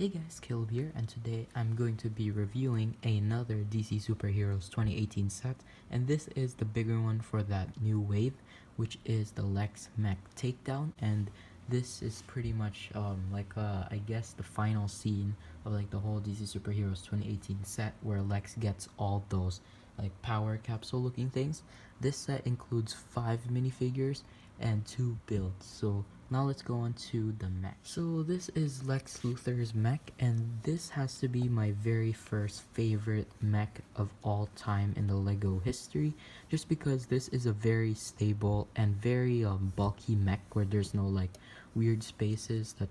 Hey guys, Caleb here, and today I'm going to be reviewing another DC Superheroes 2018 set, and this is the bigger one for that new wave, which is the Lex Mech Takedown, and this is pretty much I guess the final scene of like the whole DC Superheroes 2018 set where Lex gets all those like power capsule looking things. This set includes 5 minifigures and 2 builds, so now let's go on to the mech. So this is Lex Luthor's mech, and this has to be my very first favorite mech of all time in the LEGO history, just because this is a very stable and very bulky mech where there's no like weird spaces that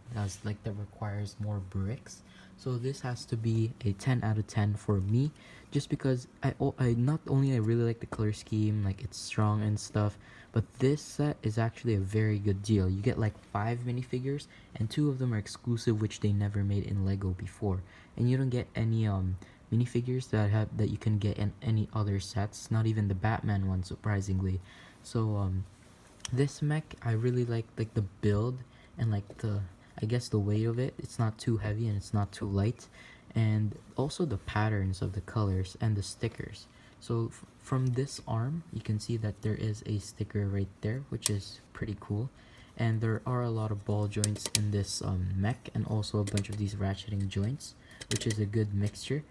requires more bricks. So this has to be a 10 out of 10 for me, just because I not only I really like the color scheme, like it's strong and stuff, but this set is actually a very good deal. You get like 5 minifigures, and 2 of them are exclusive, which they never made in LEGO before. And you don't get any minifigures that you can get in any other sets, not even the Batman one, surprisingly. So this mech, I really like the build and like I guess the weight of it. It's not too heavy and it's not too light, and also the patterns of the colors and the stickers. So from this arm, you can see that there is a sticker right there, which is pretty cool. And there are a lot of ball joints in this mech, and also a bunch of these ratcheting joints, which is a good mixture.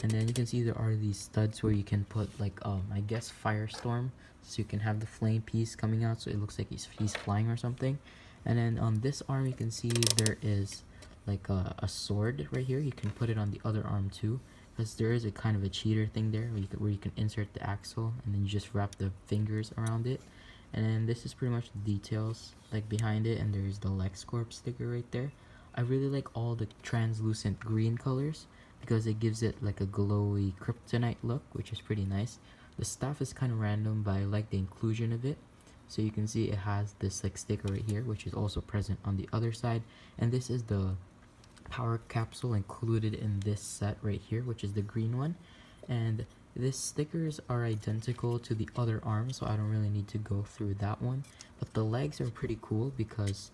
And then you can see there are these studs where you can put like I guess Firestorm, so you can have the flame piece coming out so it looks like he's flying or something. And then on this arm, you can see there is like a sword right here. You can put it on the other arm too, because there is a kind of a cheater thing there where you can insert the axle and then you just wrap the fingers around it. And then this is pretty much the details like behind it, and there's the LexCorp sticker right there. I really like all the translucent green colors because it gives it like a glowy kryptonite look, which is pretty nice. The staff is kind of random, but I like the inclusion of it. So you can see it has this like sticker right here, which is also present on the other side, and this is the power capsule included in this set right here, which is the green one. And these stickers are identical to the other arm, so I don't really need to go through that one. But the legs are pretty cool because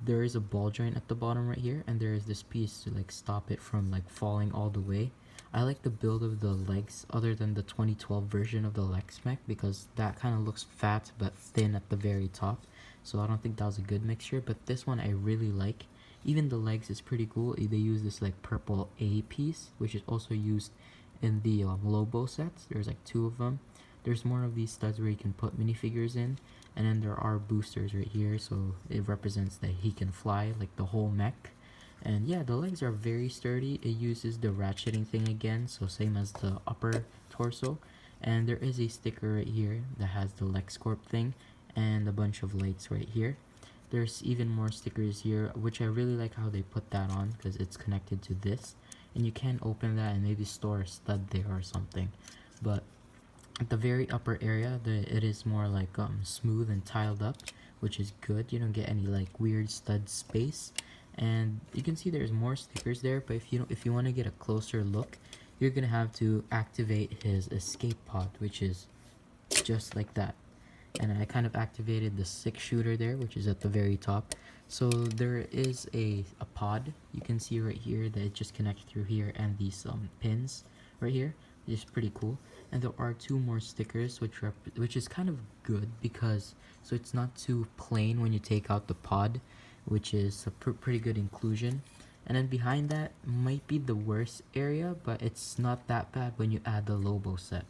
there is a ball joint at the bottom right here, and there is this piece to like stop it from like falling all the way. I like the build of the legs other than the 2012 version of the Lex Mech, because that kind of looks fat but thin at the very top, so I don't think that was a good mixture. But this one I really like. Even the legs is pretty cool. They use this like purple A piece, which is also used in the Lobo sets. There's like 2 of them. There's more of these studs where you can put minifigures in, and then there are boosters right here, so it represents that he can fly like the whole mech. And yeah, the legs are very sturdy. It uses the ratcheting thing again, so same as the upper torso. And there is a sticker right here that has the LexCorp thing and a bunch of lights right here. There's even more stickers here, which I really like how they put that on because it's connected to this, and you can open that and maybe store a stud there or something. But at the very upper area, it is more like smooth and tiled up, which is good. You don't get any like weird stud space. And you can see there's more stickers there, but if you want to get a closer look, you're gonna have to activate his escape pod, which is just like that. And I kind of activated the 6-shooter there, which is at the very top. So there is a pod you can see right here that it just connects through here, and these pins right here, which is pretty cool. And there are 2 more stickers which is kind of good, because so it's not too plain when you take out the pod, which is a pretty good inclusion. And then behind that might be the worst area, but it's not that bad when you add the Lobo set.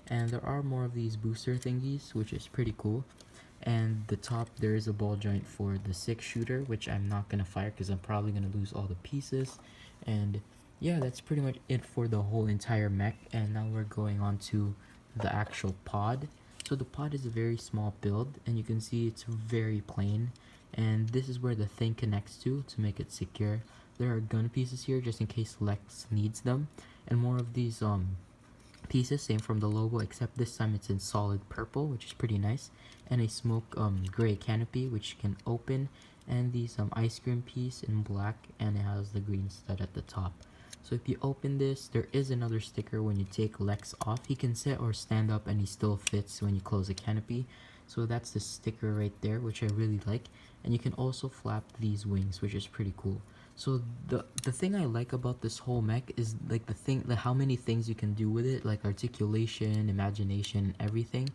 And there are more of these booster thingies, which is pretty cool. And the top, there is a ball joint for the 6-shooter, which I'm not gonna fire because I'm probably gonna lose all the pieces. And yeah, that's pretty much it for the whole entire mech. And now we're going on to the actual pod. So the pod is a very small build, and you can see it's very plain, and this is where the thing connects to make it secure. There are gun pieces here just in case Lex needs them, and more of these pieces, same from the Lobo, except this time it's in solid purple, which is pretty nice, and a smoke gray canopy which you can open, and these ice cream piece in black, and it has the green stud at the top. So if you open this, there is another sticker when you take Lex off. He can sit or stand up and he still fits when you close the canopy. So that's the sticker right there, which I really like. And you can also flap these wings, which is pretty cool. So the thing I like about this whole mech is like how many things you can do with it, like articulation, imagination, everything.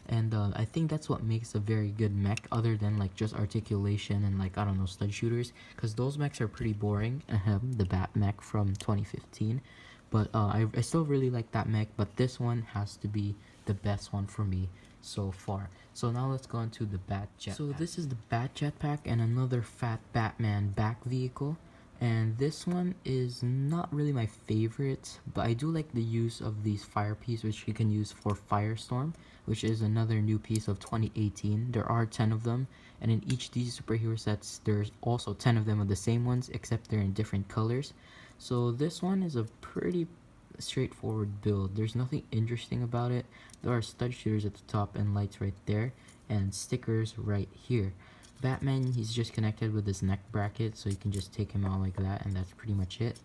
And I think that's what makes a very good mech, other than like just articulation and like, I don't know, stud shooters, because those mechs are pretty boring. The Bat mech from 2015. But I still really like that mech, but this one has to be the best one for me so far. So now let's go into the Bat Jetpack. So this is the Bat Jetpack and another fat Batman back vehicle. And this one is not really my favorite, but I do like the use of these fire piece, which you can use for Firestorm, which is another new piece of 2018. There are 10 of them, and in each DC superhero sets, there's also 10 of them of the same ones, except they're in different colors. So this one is a pretty straightforward build. There's nothing interesting about it. There are stud shooters at the top and lights right there, and stickers right here. Batman, he's just connected with his neck bracket, so you can just take him out like that, and that's pretty much it.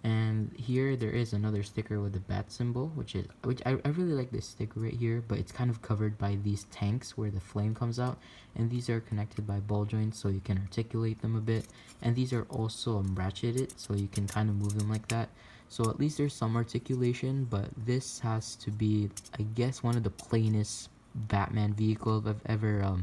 And here there is another sticker with the bat symbol, which I really like this sticker right here, but it's kind of covered by these tanks where the flame comes out, and these are connected by ball joints, so you can articulate them a bit. And these are also ratcheted, so you can kind of move them like that. So at least there's some articulation, but this has to be, I guess, one of the plainest Batman vehicles I've ever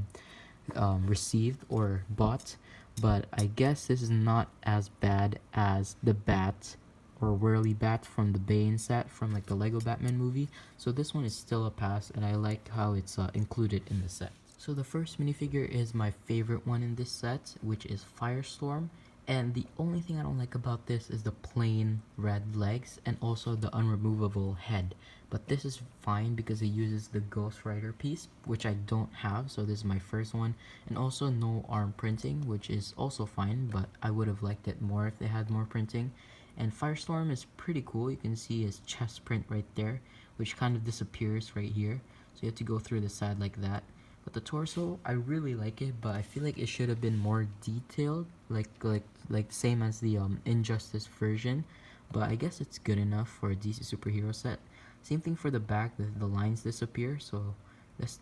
received or bought. But I guess this is not as bad as the bat or whirly bat from the Bane set from like the Lego Batman movie. So this one is still a pass, and I like how it's included in the set. So the first minifigure is my favorite one in this set, which is Firestorm. And the only thing I don't like about this is the plain red legs and also the unremovable head. But this is fine because it uses the Ghost Rider piece, which I don't have, so this is my first one. And also no arm printing, which is also fine, but I would have liked it more if they had more printing. And Firestorm is pretty cool. You can see his chest print right there, which kind of disappears right here. So you have to go through the side like that. But the torso, I really like it, but I feel like it should have been more detailed, like same as the Injustice version. But I guess it's good enough for a DC superhero set. Same thing for the back, the lines disappear, so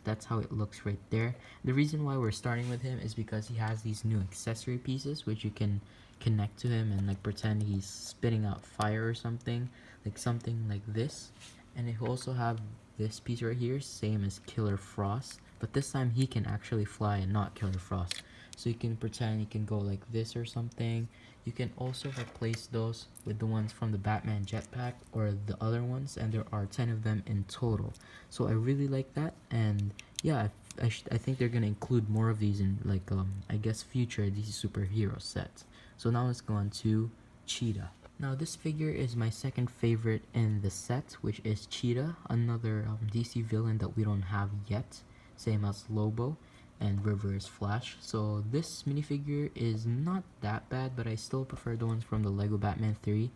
that's how it looks right there. The reason why we're starting with him is because he has these new accessory pieces, which you can connect to him and like pretend he's spitting out fire or something like this. And it will also have this piece right here, same as Killer Frost, but this time he can actually fly and not Killer Frost. So you can pretend you can go like this or something. You can also replace those with the ones from the Batman Jetpack or the other ones, and there are 10 of them in total. So I really like that, and yeah, I think they're gonna include more of these in like I guess future DC superhero sets. So now let's go on to Cheetah. Now this figure is my second favorite in the set, which is Cheetah, another DC villain that we don't have yet, same as Lobo and Reverse Flash. So this minifigure is not that bad, but I still prefer the ones from the Lego Batman 3,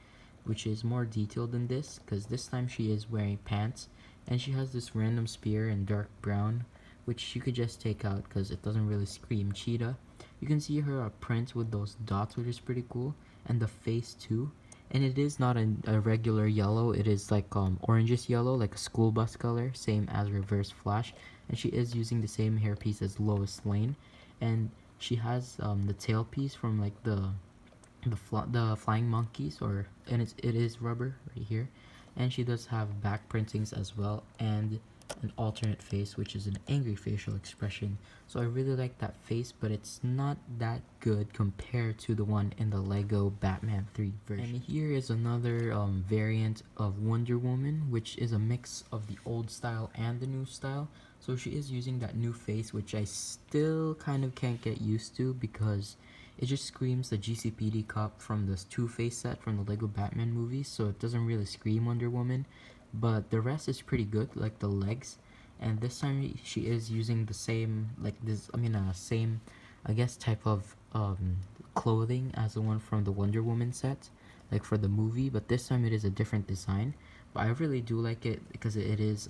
which is more detailed than this, because this time she is wearing pants, and she has this random spear in dark brown, which you could just take out because it doesn't really scream Cheetah. You can see her print with those dots, which is pretty cool, and the face too. And it is not a regular yellow, it is like orangish yellow, like a school bus color, same as Reverse Flash. And she is using the same hairpiece as Lois Lane, and she has the tail piece from like the flying monkeys, and it is rubber right here. And she does have back printings as well, and an alternate face, which is an angry facial expression. So I really like that face, but it's not that good compared to the one in the Lego Batman 3 version. And here is another variant of Wonder Woman, which is a mix of the old style and the new style. So she is using that new face, which I still kind of can't get used to because it just screams the GCPD cop from the Two-Face set from the Lego Batman movies, so it doesn't really scream Wonder Woman. But the rest is pretty good, like the legs. And this time she is using the same, same, I guess, type of clothing as the one from the Wonder Woman set, like for the movie. But this time it is a different design. But I really do like it because it is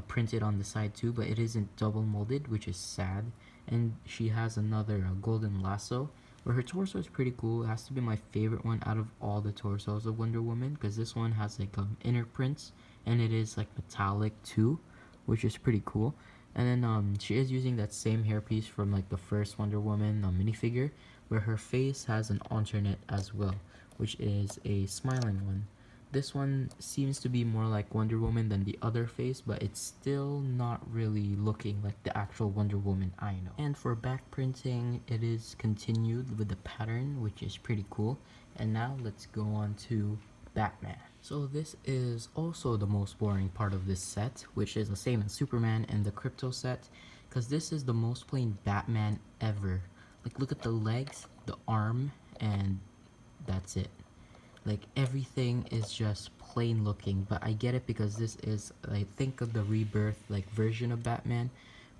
printed on the side too, but it isn't double molded, which is sad. And she has another golden lasso, where her torso is pretty cool. It has to be my favorite one out of all the torsos of Wonder Woman, because this one has like inner prints, and it is like metallic too, which is pretty cool. And then she is using that same hairpiece from like the first Wonder Woman minifigure, where her face has an alternate as well, which is a smiling one. This one seems to be more like Wonder Woman than the other face, but it's still not really looking like the actual Wonder Woman I know. And for back printing, it is continued with the pattern, which is pretty cool. And now let's go on to Batman. So this is also the most boring part of this set, which is the same as Superman and the Crypto set, because this is the most plain Batman ever. Like, look at the legs, the arm, and that's it. Like, everything is just plain looking, but I get it because this is, I think, of the rebirth like version of Batman,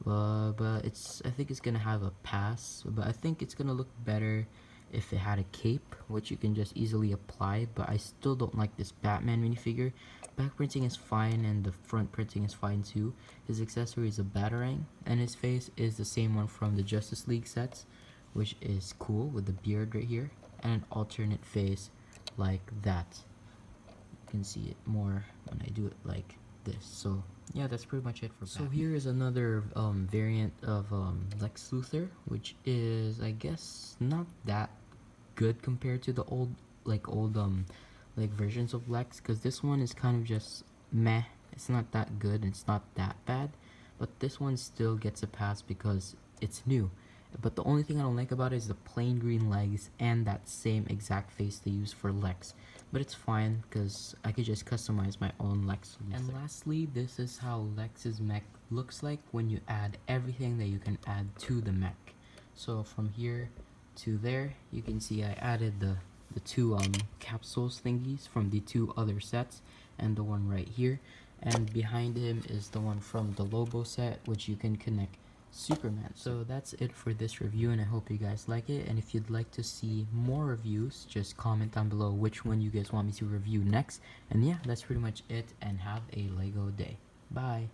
but I think it's gonna have a pass, but I think it's gonna look better if it had a cape, which you can just easily apply. But I still don't like this Batman minifigure. Back printing is fine and the front printing is fine too. His accessory is a batarang, and his face is the same one from the Justice League sets, which is cool with the beard right here and an alternate face like that. You can see it more when I do it like this. So yeah, that's pretty much it for Batman. So here is another variant of Lex Luthor, which is, I guess, not that good compared to the old versions of Lex, because this one is kind of just meh. It's not that good, it's not that bad, but this one still gets a pass because it's new. But the only thing I don't like about it is the plain green legs and that same exact face they use for Lex. But it's fine because I could just customize my own Lex Luthor. And lastly, this is how Lex's mech looks like when you add everything that you can add to the mech. So from here to there, you can see I added the two capsules thingies from the two other sets and the one right here. And behind him is the one from the Lobo set, which you can connect Superman. So that's it for this review, and I hope you guys like it. And if you'd like to see more reviews, just comment down below which one you guys want me to review next. And yeah, that's pretty much it, and have a Lego day. Bye.